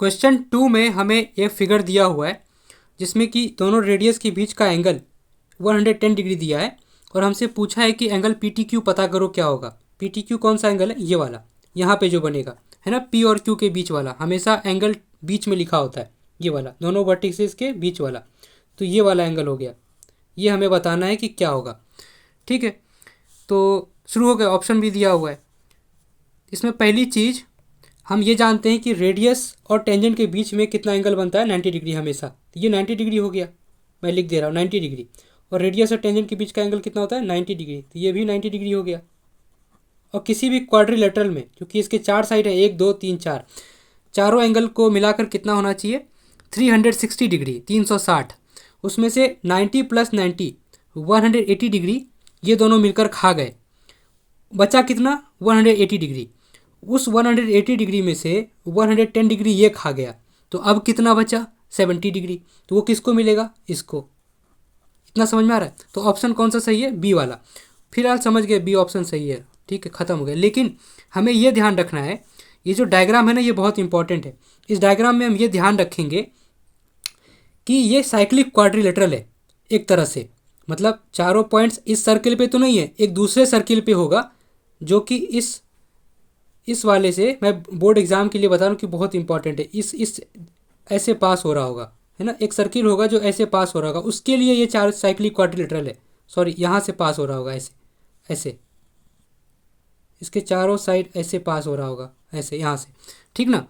Question 2 में हमें एक फिगर दिया हुआ है जिसमें कि दोनों रेडियस के बीच का एंगल 110 डिग्री दिया है और हमसे पूछा है कि एंगल पी टी क्यू पता करो क्या होगा। पी टी क्यू कौन सा एंगल है? ये वाला, यहाँ पे जो बनेगा है ना, पी और क्यू के बीच वाला। हमेशा एंगल बीच में लिखा होता है, ये वाला दोनों वर्टिसेस के बीच वाला। तो ये वाला एंगल हो गया, ये हमें बताना है कि क्या होगा। ठीक है, तो शुरू हो गया। ऑप्शन भी दिया हुआ है। इसमें पहली चीज़ हम ये जानते हैं कि रेडियस और टेंजेंट के बीच में कितना एंगल बनता है, 90 डिग्री हमेशा। तो ये 90 डिग्री हो गया, मैं लिख दे रहा हूँ 90 डिग्री। और रेडियस और टेंजेंट के बीच का एंगल कितना होता है? 90 डिग्री। तो ये भी 90 डिग्री हो गया। और किसी भी क्वाड्रिलेटरल में, क्योंकि इसके 4 साइड है, 1 2 3 4, चारों एंगल को मिलाकर कितना होना चाहिए? 360 डिग्री, 360। उसमें से 90 प्लस 90 180 डिग्री, ये दोनों मिलकर खा गए। बचा कितना? 180 डिग्री। उस 180 डिग्री में से 110 डिग्री ये खा गया, तो अब कितना बचा? 70 डिग्री। तो वो किसको मिलेगा? इसको। इतना समझ में आ रहा है? तो ऑप्शन कौन सा सही है? बी वाला। फिलहाल समझ गए, बी ऑप्शन सही है। ठीक है, ख़त्म हो गया। लेकिन हमें ये ध्यान रखना है, ये जो डायग्राम है ना, ये बहुत इंपॉर्टेंट है। इस डायग्राम में हम ये ध्यान रखेंगे कि ये साइक्लिक क्वाड्रिलेटरल है एक तरह से। मतलब चारों पॉइंट्स इस सर्किल पे तो नहीं है, एक दूसरे सर्किल पे होगा, जो कि इस वाले से, मैं बोर्ड एग्जाम के लिए बता रहा हूँ कि बहुत इंपॉर्टेंट है। इस ऐसे पास हो रहा होगा, है ना, एक सर्किल होगा जो ऐसे पास हो रहा होगा, उसके लिए ये चार साइक्लिक क्वाड्रिलेटरल है। सॉरी, यहाँ से पास हो रहा होगा, ऐसे ऐसे, इसके चारों साइड ऐसे पास हो रहा होगा, ऐसे यहाँ से। ठीक ना?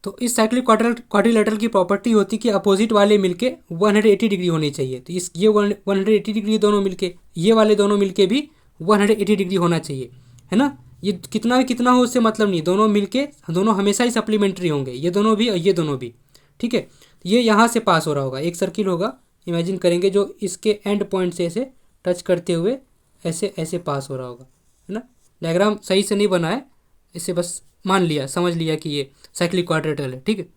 तो इस साइक्लिक क्वाड्रिलेटरल की प्रॉपर्टी होती है कि अपोजिट वाले मिलके 180 डिग्री होनी चाहिए। तो इस ये 180 डिग्री दोनों मिलके, ये वाले दोनों मिलके भी 180 डिग्री होना चाहिए, है ना। ये कितना भी कितना हो उससे मतलब नहीं, दोनों मिलके, दोनों हमेशा ही सप्लीमेंट्री होंगे, ये दोनों भी और ये दोनों भी। ठीक है, ये यहाँ से पास हो रहा होगा, एक सर्किल होगा, इमेजिन करेंगे, जो इसके एंड पॉइंट से ऐसे टच करते हुए ऐसे ऐसे पास हो रहा होगा, है ना। डायग्राम सही से नहीं बना है, इसे बस मान लिया, समझ लिया कि ये साइक्लिक क्वाड्रिलेटरल है। ठीक है।